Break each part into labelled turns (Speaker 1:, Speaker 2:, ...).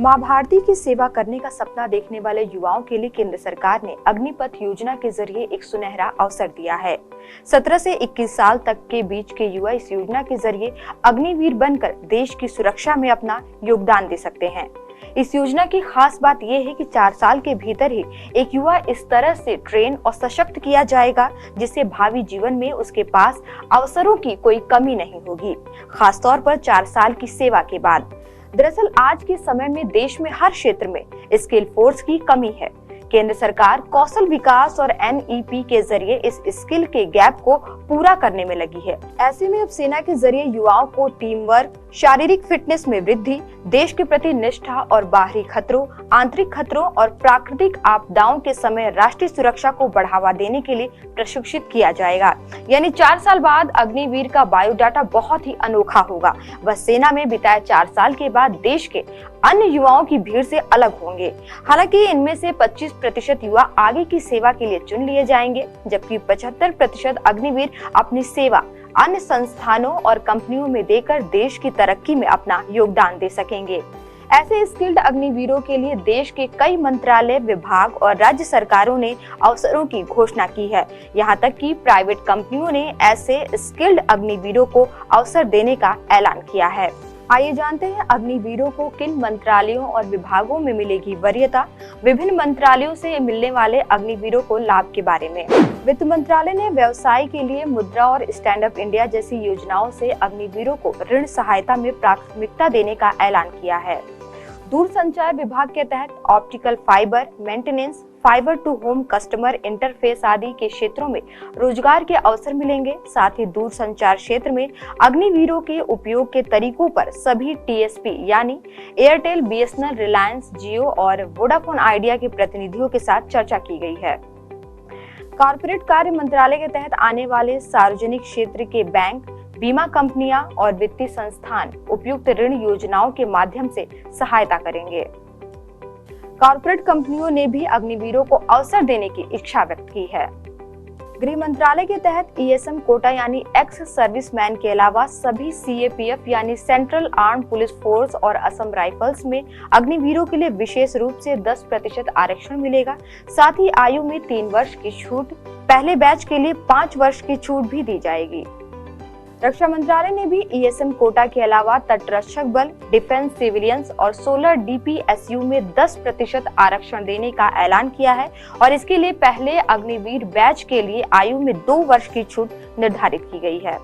Speaker 1: मां भारती की सेवा करने का सपना देखने वाले युवाओं के लिए केंद्र सरकार ने अग्निपथ योजना के जरिए एक सुनहरा अवसर दिया है। 17 से 21 साल तक के बीच के युवा इस योजना के जरिए अग्निवीर बनकर देश की सुरक्षा में अपना योगदान दे सकते हैं। इस योजना की खास बात यह है कि 4 साल के भीतर ही एक युवा इस तरह से ट्रेन और सशक्त किया जाएगा जिससे भावी जीवन में उसके पास अवसरों की कोई कमी नहीं होगी, खासतौर पर 4 साल की सेवा के बाद। दरअसल आज के समय में देश में हर क्षेत्र में स्किल फोर्स की कमी है। केंद्र सरकार कौशल विकास और NEP के जरिए इस स्किल के गैप को पूरा करने में लगी है। ऐसे में अब सेना के जरिए युवाओं को टीम वर्क, शारीरिक फिटनेस में वृद्धि, देश के प्रति निष्ठा और बाहरी खतरों, आंतरिक खतरों और प्राकृतिक आपदाओं के समय राष्ट्रीय सुरक्षा को बढ़ावा देने के लिए प्रशिक्षित किया जाएगा। यानी 4 साल बाद अग्निवीर का बायोडाटा बहुत ही अनोखा होगा। वह सेना में बिताए 4 साल के बाद देश के अन्य युवाओं की भीड़ से अलग होंगे। हालांकि इनमें से 25% युवा आगे की सेवा के लिए चुन लिए जाएंगे, जबकि 75% अग्निवीर अपनी सेवा अन्य संस्थानों और कंपनियों में देकर देश की तरक्की में अपना योगदान दे सकेंगे। ऐसे स्किल्ड अग्निवीरों के लिए देश के कई मंत्रालय, विभाग और राज्य सरकारों ने अवसरों की घोषणा की है। यहाँ तक कि प्राइवेट कंपनियों ने ऐसे स्किल्ड अग्निवीरों को अवसर देने का ऐलान किया है। आइए जानते हैं अग्निवीरों को किन मंत्रालयों और विभागों में मिलेगी वरीयता। विभिन्न मंत्रालयों से मिलने वाले अग्निवीरों को लाभ के बारे में। वित्त मंत्रालय ने व्यवसाय के लिए मुद्रा और स्टैंड अप इंडिया जैसी योजनाओं से अग्निवीरों को ऋण सहायता में प्राथमिकता देने का ऐलान किया है। दूरसंचार विभाग के तहत optical fibre maintenance, fibre to home customer interface आदि के क्षेत्रों में रोजगार के अवसर मिलेंगे। साथ ही दूरसंचार क्षेत्र में अग्निवीरों के उपयोग के तरीकों पर सभी TSP यानी एयरटेल, BSNL, रिलायंस, जियो और वोडाफोन आइडिया के प्रतिनिधियों के साथ चर्चा की गई है। कॉर्पोरेट कार्य मंत्रालय के तहत आने वाले सार्वजनिक क्षेत्र के बैंक, बीमा कंपनियां और वित्तीय संस्थान उपयुक्त ऋण योजनाओं के माध्यम से सहायता करेंगे। कॉर्पोरेट कंपनियों ने भी अग्निवीरों को अवसर देने की इच्छा व्यक्त की है। गृह मंत्रालय के तहत ESM कोटा यानी एक्स सर्विसमैन के अलावा सभी CAPF यानी सेंट्रल आर्म पुलिस फोर्स और असम राइफल्स में अग्निवीरों के लिए विशेष रूप से 10% आरक्षण मिलेगा। साथ ही आयु में 3 वर्ष की छूट, पहले बैच के लिए 5 वर्ष की छूट भी दी जाएगी। रक्षा मंत्रालय ने भी ESM कोटा के अलावा तटरक्षक बल, डिफेंस सिविलियंस और 16 DPSU में 10% आरक्षण देने का ऐलान किया है और इसके लिए पहले अग्निवीर बैच के लिए आयु में 2 वर्ष की छूट निर्धारित की गई है।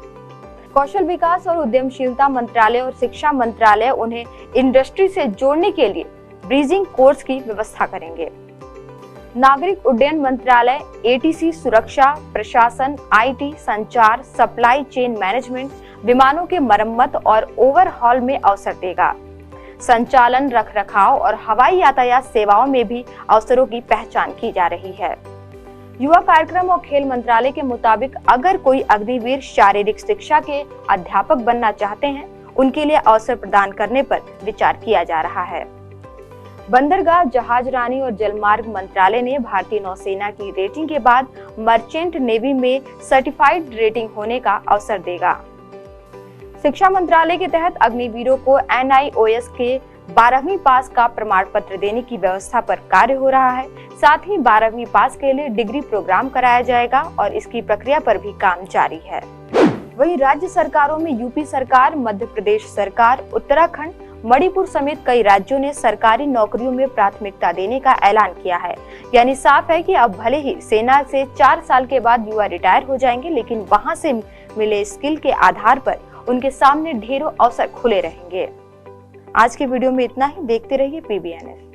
Speaker 1: कौशल विकास और उद्यमशीलता मंत्रालय और शिक्षा मंत्रालय उन्हें इंडस्ट्री से जोड़ने के लिए ब्रिजिंग कोर्स की व्यवस्था करेंगे। नागरिक उड्डयन मंत्रालय ATC सुरक्षा, प्रशासन, IT, संचार, सप्लाई चेन मैनेजमेंट, विमानों के मरम्मत और ओवरहॉल में अवसर देगा। संचालन, रखरखाव और हवाई यातायात सेवाओं में भी अवसरों की पहचान की जा रही है। युवा कार्यक्रम और खेल मंत्रालय के मुताबिक अगर कोई अग्निवीर शारीरिक शिक्षा के अध्यापक बनना चाहते हैं, उनके लिए अवसर प्रदान करने पर विचार किया जा रहा है। बंदरगाह, जहाजरानी और जलमार्ग मंत्रालय ने भारतीय नौसेना की रेटिंग के बाद मर्चेंट नेवी में सर्टिफाइड रेटिंग होने का अवसर देगा। शिक्षा मंत्रालय के तहत अग्निवीरों को NIOS के 12वीं पास का प्रमाण पत्र देने की व्यवस्था पर कार्य हो रहा है। साथ ही 12वीं पास के लिए डिग्री प्रोग्राम कराया जाएगा और इसकी प्रक्रिया पर भी काम जारी है। वहीं राज्य सरकारों में UP सरकार, मध्य प्रदेश सरकार, उत्तराखंड, मणिपुर समेत कई राज्यों ने सरकारी नौकरियों में प्राथमिकता देने का ऐलान किया है। यानी साफ है कि अब भले ही सेना से 4 साल के बाद युवा रिटायर हो जाएंगे, लेकिन वहां से मिले स्किल के आधार पर उनके सामने ढेरों अवसर खुले रहेंगे। आज के वीडियो में इतना ही। देखते रहिए PBNS।